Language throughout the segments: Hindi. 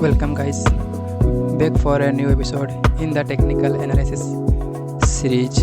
Welcome, guys, back for a new episode in the technical analysis series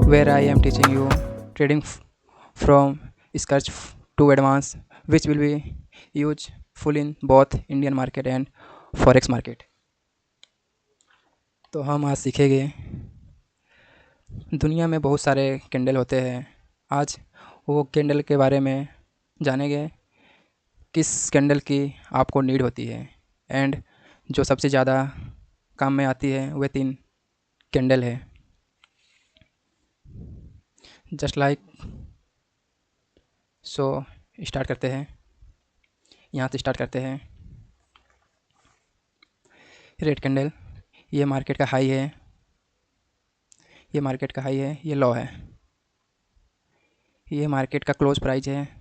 where I am teaching you trading from scratch to advance, which will be useful in both Indian market and forex market. तो हम आज सीखेंगे दुनिया में बहुत सारे कैंडल होते हैं। आज वो कैंडल के बारे में जानेंगे किस कैंडल की आपको नीड होती है एंड जो सबसे ज़्यादा काम में आती है वह 3 कैंडल है। जस्ट लाइक सो स्टार्ट करते हैं। यहाँ से स्टार्ट करते हैं। रेड कैंडल, ये मार्केट का हाई है, ये मार्केट का हाई है, ये लो है, ये मार्केट का क्लोज प्राइस है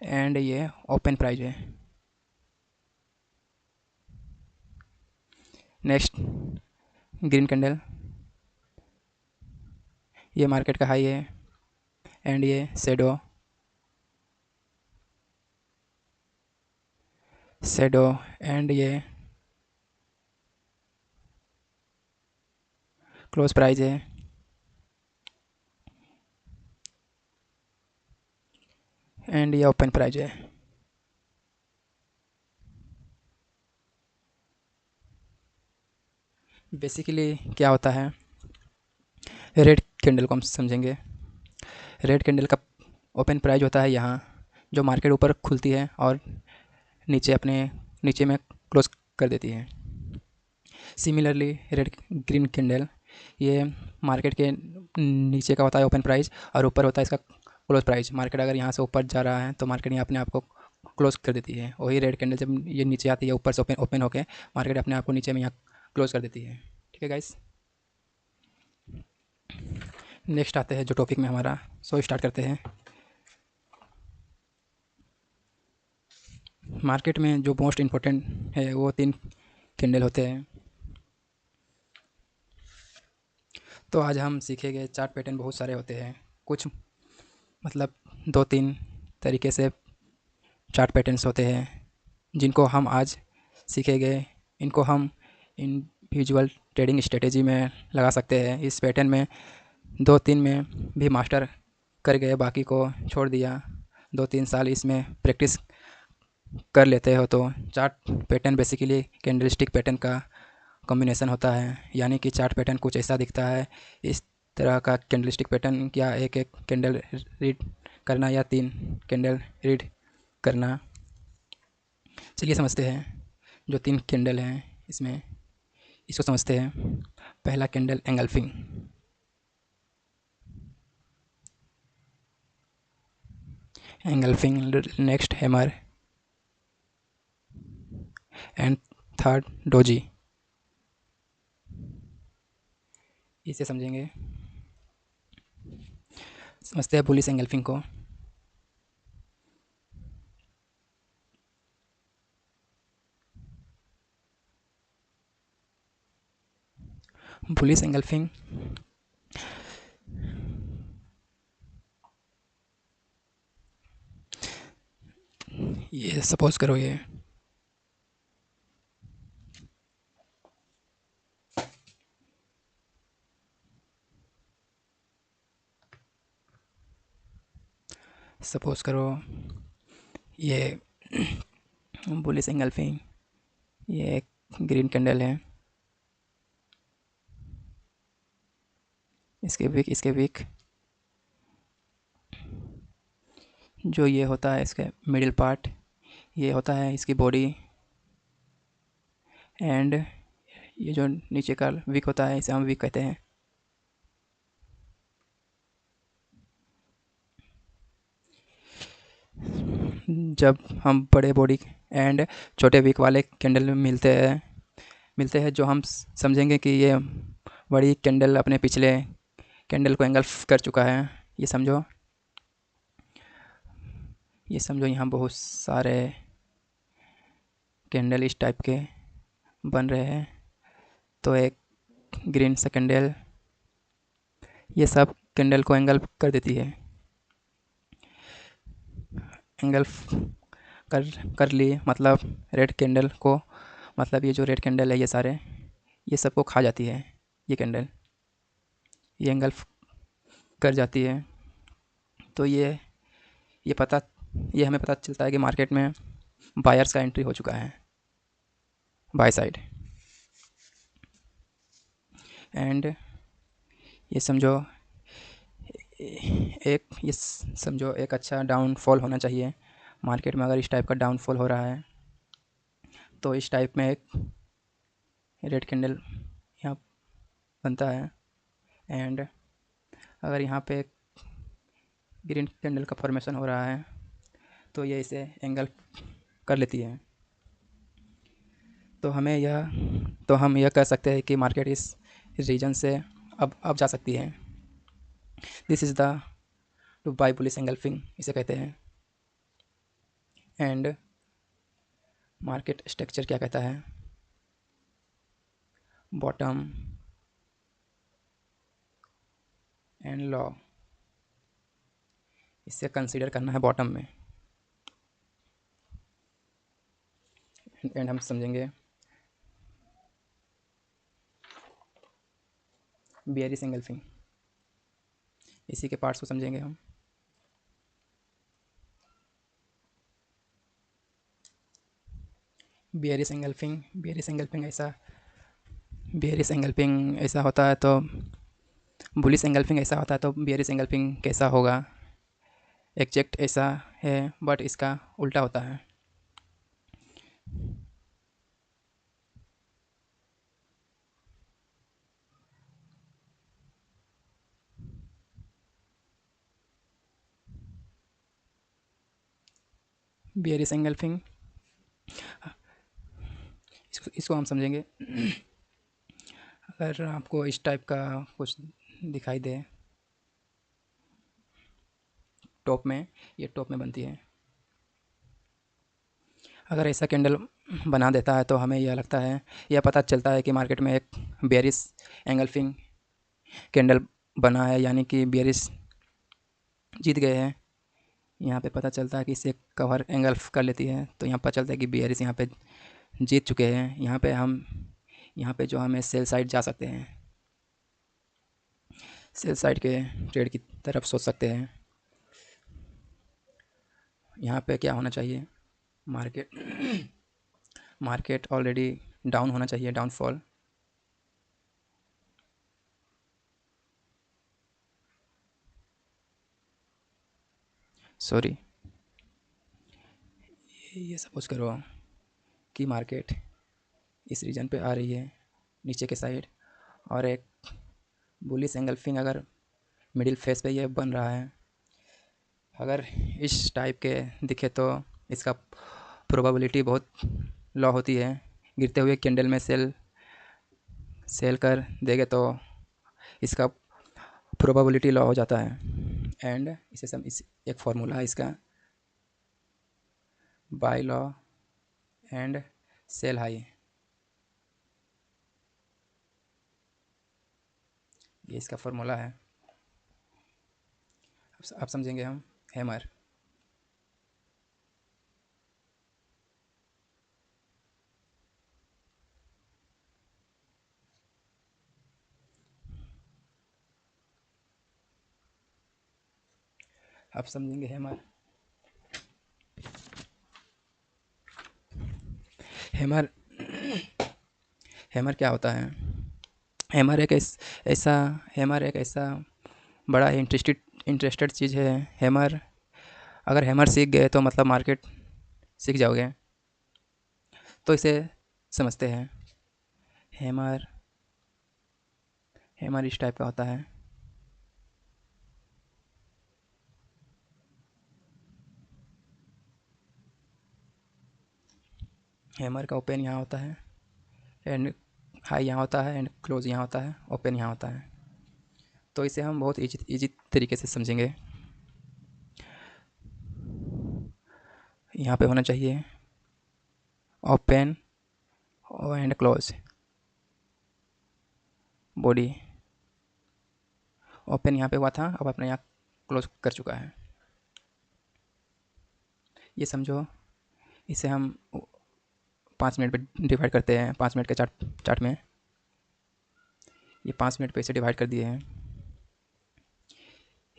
एंड ये ओपन प्राइस है। नेक्स्ट ग्रीन कैंडल, ये मार्केट का हाई है एंड ये शैडो एंड ये क्लोज प्राइस है एंड ये ओपन प्राइस है। बेसिकली क्या होता है, रेड कैंडल को हम समझेंगे। रेड कैंडल का ओपन प्राइस होता है यहाँ, जो मार्केट ऊपर खुलती है और नीचे में क्लोज कर देती है। सिमिलरली रेड ग्रीन कैंडल, ये मार्केट के नीचे का होता है ओपन प्राइस और ऊपर होता है इसका क्लोज प्राइस। मार्केट अगर यहाँ से ऊपर जा रहा है तो मार्केट यहाँ अपने आप को क्लोज कर देती है। वही रेड कैंडल जब ये नीचे आती है ऊपर से ओपन होके मार्केट अपने आप को नीचे में यहाँ क्लोज कर देती है। ठीक है गाइस, नेक्स्ट आते हैं जो टॉपिक में हमारा। सो स्टार्ट करते हैं। मार्केट में जो मोस्ट इम्पोर्टेंट है वो 3 कैंडल होते हैं। तो आज हम सीखेंगे चार्ट पैटर्न बहुत सारे होते हैं, कुछ मतलब 2-3 तरीके से चार्ट पैटर्न्स होते हैं जिनको हम आज सीखेंगे। इनको हम इंडिविजुअल ट्रेडिंग स्ट्रेटेजी में लगा सकते हैं। इस पैटर्न में 2-3 में भी मास्टर कर गए, बाकी को छोड़ दिया। 2-3 साल इसमें प्रैक्टिस कर लेते हो तो chart pattern basically candlestick pattern का कॉम्बिनेशन होता है। यानी कि चार्ट पैटर्न कुछ ऐसा दिखता है। इस तरह का कैंडलस्टिक पैटर्न, क्या एक कैंडल रीड करना या 3 कैंडल रीड करना। चलिए समझते हैं जो 3 कैंडल हैं इसमें, इसको समझते हैं। पहला candle engulfing, next hammer and third doji. इसे समझेंगे। समझते हैं बुलिश एंगल्फिंग को। बुलिश एंगल्फिंग ये सपोज करो, ये सपोज करो ये बुलिश एंगल्फिंग, ये एक ग्रीन कैंडल है, इसके विक जो ये होता है इसका मिडिल पार्ट, ये होता है इसकी बॉडी एंड ये जो नीचे का विक होता है इसे हम विक कहते हैं। जब हम बड़े बॉडी एंड छोटे विक वाले कैंडल मिलते हैं जो हम समझेंगे कि ये बड़ी कैंडल अपने पिछले कैंडल को एंगल्फ कर चुका है। ये समझो यहाँ बहुत सारे कैंडल इस टाइप के बन रहे हैं। तो एक ग्रीन सा कैंडल ये सब कैंडल को एंगल्फ कर देती है। एंगल्फ कर कर ली, मतलब रेड कैंडल को, मतलब ये जो रेड कैंडल है ये सारे, ये सबको खा जाती है ये कैंडल, ये एंगल्फ कर जाती है। तो ये पता ये हमें पता चलता है कि मार्केट में बायर्स का एंट्री हो चुका है, बाय साइड। एंड ये समझो ये समझो एक अच्छा डाउनफॉल होना चाहिए मार्केट में। अगर इस टाइप का डाउनफॉल हो रहा है तो इस टाइप में एक रेड कैंडल यहाँ बनता है, एंड अगर यहाँ पे एक ग्रीन कैंडल का फॉर्मेशन हो रहा है तो ये इसे एंगल कर लेती है। तो हम यह कह सकते हैं कि मार्केट इस रीजन से अब जा सकती है। This is the two by bullish engulfing इसे कहते हैं। एंड मार्केट स्ट्रक्चर क्या कहता है, बॉटम एंड लॉ, इसे कंसीडर करना है बॉटम में। एंड हम समझेंगे बियरिश एंगल्फिंग, इसी के पार्ट्स को समझेंगे हम। बियरिश एंगल्फिंग ऐसा होता है, तो बुलिश एंगल्फिंग ऐसा होता है, तो बियरिश एंगल्फिंग कैसा होगा, एग्जैक्ट ऐसा है बट इसका उल्टा होता है। बियरिश एंगल्फिंग, इसको हम समझेंगे। अगर आपको इस टाइप का कुछ दिखाई दे टॉप में, ये टॉप में बनती है, अगर ऐसा कैंडल बना देता है तो हमें यह लगता है, यह पता चलता है कि मार्केट में एक बेयरिश एंगल्फिंग कैंडल बना है, यानी कि बेयरिश जीत गए हैं। यहाँ पे पता चलता है कि इसे कवर एंगल्फ कर लेती है, तो यहाँ पता चलता है कि बेयरिश यहाँ पे जीत चुके हैं। यहाँ पे जो हमें सेल साइड जा सकते हैं, सेल साइड के ट्रेड की तरफ सोच सकते हैं। यहाँ पे क्या होना चाहिए, मार्केट ऑलरेडी डाउन होना चाहिए, डाउनफॉल। सॉरी, ये सपोज करो कि मार्केट इस रीजन पे आ रही है नीचे के साइड, और एक बुलिश एंगल्फिंग अगर मिडिल फेस पे ये बन रहा है, अगर इस टाइप के दिखे तो इसका प्रोबेबिलिटी बहुत लो होती है। गिरते हुए कैंडल में सेल कर देंगे तो इसका प्रोबेबिलिटी लो हो जाता है। एंड इस एक फार्मूला है इसका, buy low and sell high, ये इसका फार्मूला है। अब समझेंगे हम हैमर। अब समझेंगे हैमर। हैमर हैमर क्या होता है, हैमर एक ऐसा हैमर एक ऐसा बड़ा इंटरेस्टेड चीज़ है। हैमर, अगर हैमर सीख गए तो मतलब मार्केट सीख जाओगे। तो इसे समझते हैं। हैमर हैमर इस टाइप का होता है। हैमर का ओपन यहाँ होता है, एंड हाई यहाँ होता है, एंड क्लोज यहाँ होता है, ओपन यहाँ होता है। तो इसे हम बहुत इजी तरीके से समझेंगे। यहाँ पे होना चाहिए open and close, body open यहाँ पे हुआ था, अब अपने यहाँ क्लोज कर चुका है। ये समझो इसे हम 5 मिनट पे डिवाइड करते हैं, 5 मिनट के चार्ट चार्ट में। ये 5 मिनट पे इसे डिवाइड कर दिए हैं।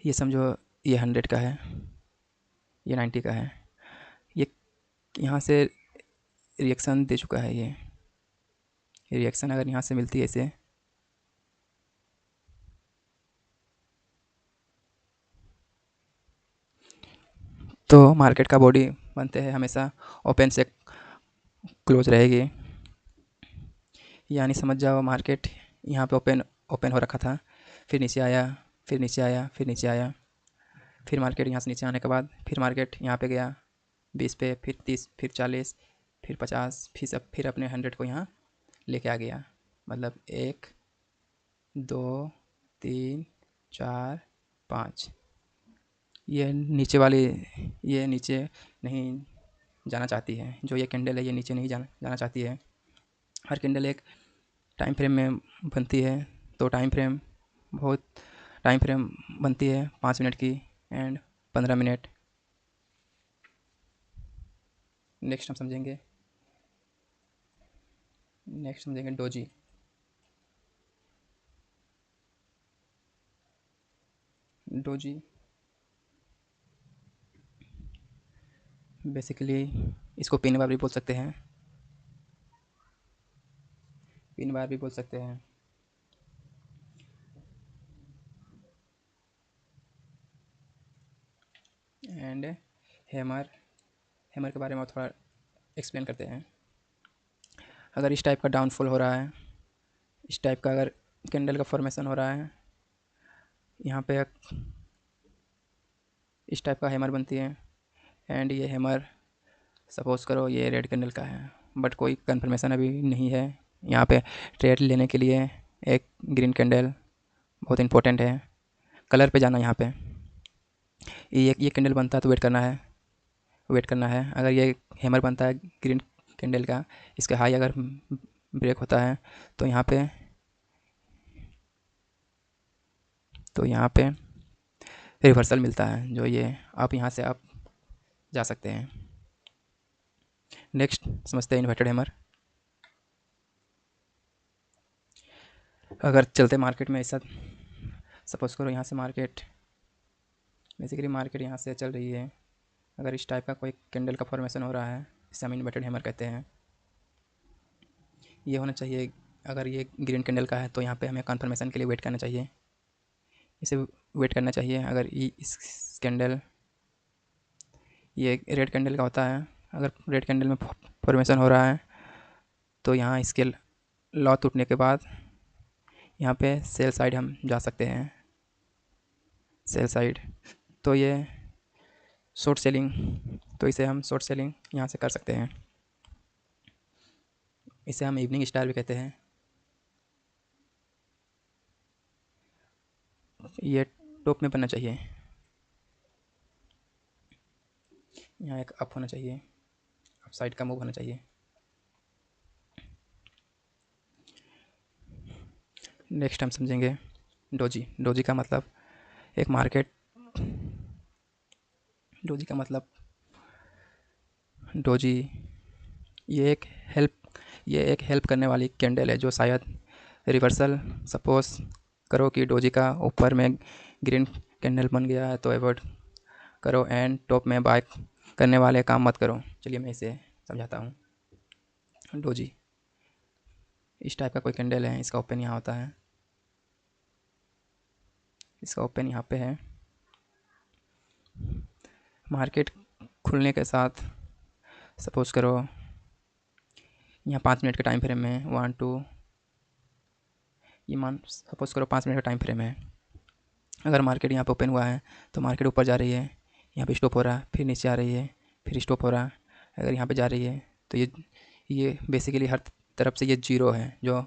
ये समझो ये 100 का है, ये 90 का है। ये यहाँ से रिएक्शन दे चुका है। ये रिएक्शन अगर यहाँ से मिलती है इसे, तो मार्केट का बॉडी बनते हैं हमेशा ओपन से क्लोज रहेगी। यानी समझ जाओ मार्केट यहाँ पे ओपन ओपन हो रखा था, फिर नीचे आया, फिर नीचे आया, फिर नीचे आया, फिर मार्केट यहाँ से नीचे आने के बाद फिर मार्केट यहाँ पे गया 20 पे, फिर 30, फिर 40, फिर 50, फिर अपने 100 को यहाँ लेके आ गया। मतलब 1, 2, 3, 4, 5। ये नीचे वाली, ये नीचे नहीं जाना चाहती है। जो ये कैंडल है ये नीचे नहीं जाना चाहती है। हर कैंडल एक टाइम फ्रेम में बनती है। तो टाइम फ्रेम बनती है 5 मिनट की एंड 15 मिनट। नेक्स्ट समझेंगे डोजी। डोजी बेसिकली इसको पिन बार भी बोल सकते हैं, पिन बार भी बोल सकते हैं। एंड हैमर, हैमर के बारे में थोड़ा एक्सप्लेन करते हैं। अगर इस टाइप का डाउनफॉल हो रहा है, इस टाइप का अगर कैंडल का फॉर्मेशन हो रहा है, यहाँ पे इस टाइप का हैमर बनती है। एंड ये हैमर सपोज करो ये रेड कैंडल का है, बट कोई कंफर्मेशन अभी नहीं है। यहाँ पे ट्रेड लेने के लिए एक ग्रीन कैंडल बहुत इंपॉर्टेंट है। कलर पे जाना, यहाँ पे ये कैंडल बनता है तो वेट करना है। अगर ये हैमर बनता है ग्रीन कैंडल का, इसका हाई अगर ब्रेक होता है तो यहाँ पे रिवर्सल मिलता है, जो ये आप यहाँ से आप जा सकते हैं। नेक्स्ट समझते हैं इन्वर्टेड हैमर। अगर चलते मार्केट में ऐसा सपोज करो, यहाँ से मार्केट बेसिकली मार्केट यहाँ से चल रही है, अगर इस टाइप का कोई कैंडल का फॉर्मेशन हो रहा है, इसे हम इन्वर्टेड हैमर कहते हैं। ये होना चाहिए, अगर ये ग्रीन कैंडल का है तो यहाँ पे हमें कन्फर्मेशन के लिए वेट करना चाहिए, इसे वेट करना चाहिए। अगर इस कैंडल, ये रेड कैंडल का होता है, अगर रेड कैंडल में फॉर्मेशन हो रहा है तो यहाँ इसके लॉ टूटने के बाद यहाँ पे सेल साइड हम जा सकते हैं, सेल साइड। तो ये शॉर्ट सेलिंग, तो इसे हम शॉर्ट सेलिंग यहाँ से कर सकते हैं। इसे हम इवनिंग स्टार भी कहते हैं। ये टॉप में बनना चाहिए, यहाँ एक अप होना चाहिए, अप साइड का मूव होना चाहिए। नेक्स्ट हम समझेंगे डोजी। डोजी का मतलब एक मार्केट, डोजी का मतलब डोजी ये एक हेल्प करने वाली कैंडल है, जो शायद रिवर्सल, सपोज करो कि डोजी का ऊपर में ग्रीन कैंडल बन गया है तो अवॉइड करो, एंड टॉप में बाय करने वाले काम मत करो। चलिए मैं इसे समझाता हूँ। डोजी इस टाइप का कोई कैंडल है, इसका ओपन यहाँ होता है, इसका ओपन यहाँ पे है। मार्केट खुलने के साथ सपोज करो यहाँ 5 मिनट के टाइम फ्रेम में 1 2, ये मान सपोज करो 5 मिनट का टाइम फ्रेम है। अगर मार्केट यहाँ पे ओपन हुआ है तो मार्केट ऊपर जा रही है, यहाँ पे स्टॉप हो रहा है, फिर नीचे आ रही है, फिर स्टॉप हो रहा है। अगर यहाँ पे जा रही है तो ये बेसिकली हर तरफ से ये जीरो है, जो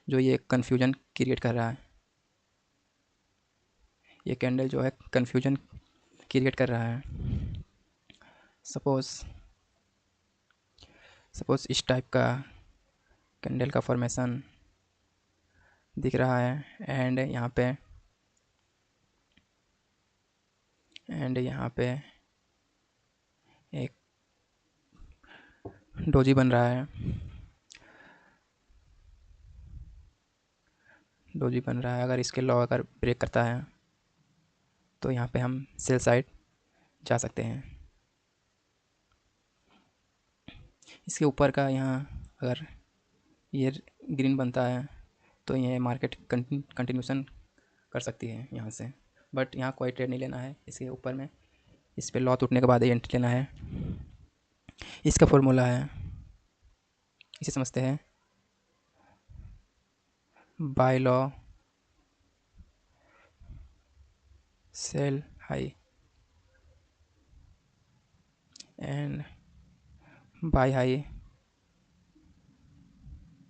जो ये कन्फ्यूजन क्रिएट कर रहा है। ये कैंडल जो है कन्फ्यूजन क्रिएट कर रहा है। सपोज सपोज इस टाइप का कैंडल का फॉर्मेशन दिख रहा है, एंड यहाँ पे एक डोजी बन रहा है, डोजी बन रहा है। अगर इसके लॉ अगर ब्रेक करता है तो यहाँ पे हम सेल साइड जा सकते हैं। इसके ऊपर का यहाँ अगर ये ग्रीन बनता है तो ये मार्केट कंटिन्यूशन कर सकती है यहाँ से, बट यहाँ कोई ट्रेड नहीं लेना है इसके ऊपर में। इस पर लॉ टूटने के बाद ही एंट्री लेना है। इसका फॉर्मूला है, इसे समझते हैं। Buy low sell high and buy high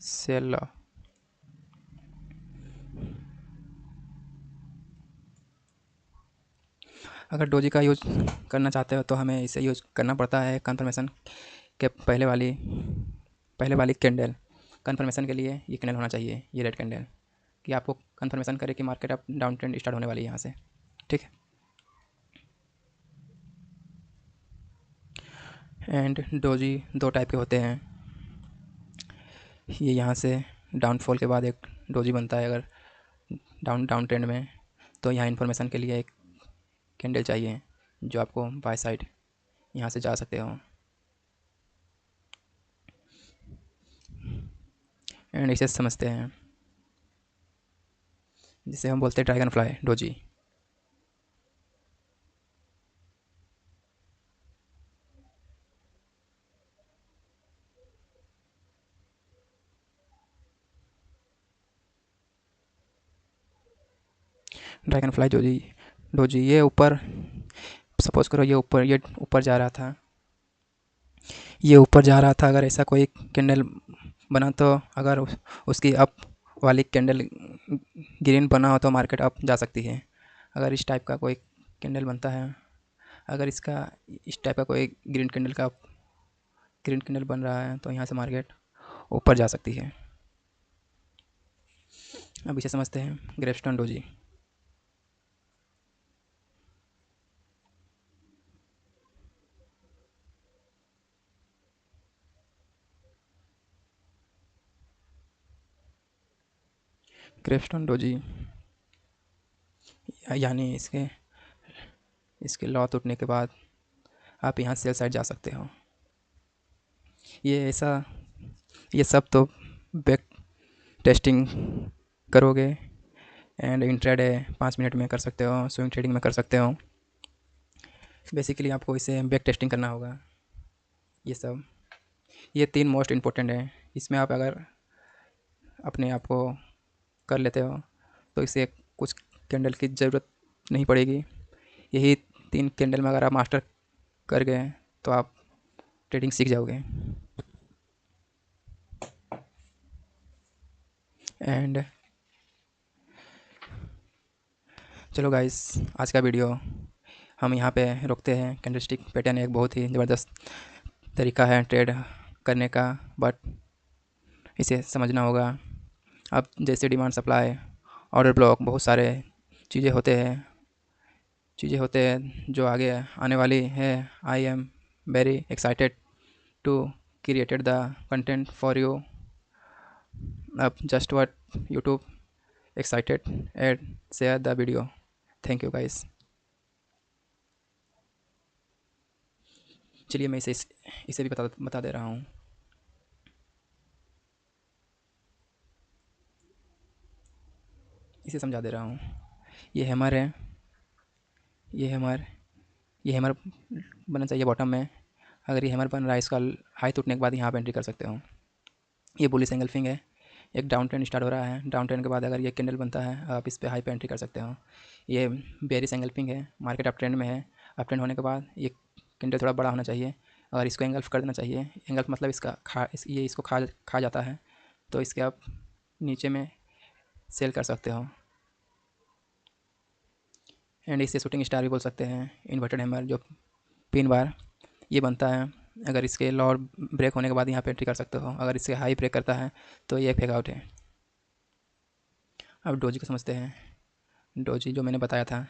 sell low. अगर डोजी का यूज करना चाहते हो तो हमें इसे यूज करना पड़ता है कंफर्मेशन के पहले वाली कैंडल। कंफर्मेशन के लिए ये कैंडल होना चाहिए, ये रेड कैंडल, कि आपको कंफर्मेशन करे कि मार्केट अब डाउन ट्रेंड स्टार्ट होने वाली है यहाँ से। ठीक है। एंड डोजी दो टाइप के होते हैं। ये यहाँ से डाउनफॉल के बाद एक डोजी बनता है अगर डाउन ट्रेंड में, तो यहाँ इन्फॉर्मेशन के लिए एक कैंडल चाहिए जो आपको बाय साइड यहाँ से जा सकते हो। एंड इसे समझते हैं, जिसे हम बोलते हैं dragon fly doji. Dragon fly doji doji ये ऊपर, सपोज करो ये ऊपर जा रहा था, ये ऊपर जा रहा था। अगर ऐसा कोई कैंडल बना तो अगर उसकी अप वाली कैंडल ग्रीन बना हो तो मार्केट अप जा सकती है। अगर इस टाइप का कोई कैंडल बनता है, अगर इसका इस टाइप का कोई ग्रीन कैंडल बन रहा है तो यहाँ से मार्केट ऊपर जा सकती है। अब इसे समझते हैं ग्रेवस्टोन डोजी। ग्रेवस्टोन डोजी यानी इसके इसके लॉ टूटने के बाद आप यहाँ सेल साइड जा सकते हो। ये सब तो बैक टेस्टिंग करोगे एंड इंट्राडे 5 मिनट में कर सकते हो, स्विंग ट्रेडिंग में कर सकते हो। बेसिकली आपको इसे बैक टेस्टिंग करना होगा। ये 3 मोस्ट इम्पोर्टेंट है। इसमें आप अगर अपने आप को कर लेते हो तो इसे कुछ कैंडल की ज़रूरत नहीं पड़ेगी। यही 3 कैंडल में अगर आप मास्टर कर गए तो आप ट्रेडिंग सीख जाओगे। एंड चलो गाइस, आज का वीडियो हम यहाँ पे रोकते हैं। कैंडलस्टिक पैटर्न एक बहुत ही ज़बरदस्त तरीका है ट्रेड करने का, बट इसे समझना होगा। अब जैसे डिमांड सप्लाई, ऑर्डर ब्लॉक, बहुत सारे चीज़ें होते हैं जो आगे आने वाली है। I am very excited to created the content for you. अब just what YouTube excited and share the video. Thank you guys. चलिए मैं इसे भी बता दे रहा हूँ। इसे समझा दे रहा हूँ। ये हैमर है, ये हैमर ये हैमर बनना चाहिए बॉटम में। अगर ये हैमर बन रहा है, इसका हाई टूटने के बाद यहाँ पे एंट्री कर सकते हो। ये बुलिश एंगल्फिंग है, एक डाउन ट्रेंड स्टार्ट हो रहा है। डाउन ट्रेंड के बाद अगर ये कैंडल बनता है, आप इस पे हाई पे एंट्री कर सकते हो। ये बेरिश एंगल्फिंग है, मार्केट अप ट्रेंड में है। अप ट्रेंड होने के बाद ये कैंडल थोड़ा बड़ा होना चाहिए और इसको एंगल्फ कर देना चाहिए। एंगल्फ मतलब ये इसको खा जाता है, तो इसके आप नीचे में सेल कर सकते हो। एंड इसे शूटिंग स्टार भी बोल सकते हैं। इन्वर्टेड हैमर जो पिन बार ये बनता है, अगर इसके लॉ ब्रेक होने के बाद यहाँ पे एंट्री कर सकते हो। अगर इसके हाई ब्रेक करता है तो ये फेक आउट है। अब डोजी को समझते हैं। डोजी जो मैंने बताया था,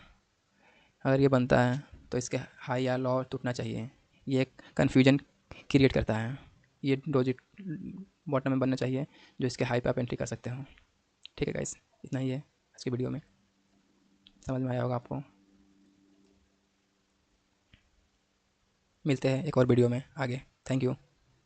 अगर ये बनता है तो इसके हाई या लॉ टूटना चाहिए। ये एक कन्फ्यूजन क्रिएट करता है। ये डिजिट बॉटम में बनना चाहिए जो इसके हाई पे आप एंट्री कर सकते हो। ठीक है गाइस, इतना ही है आज की वीडियो में, समझ में आया होगा आपको। मिलते हैं एक और वीडियो में आगे। Thank you.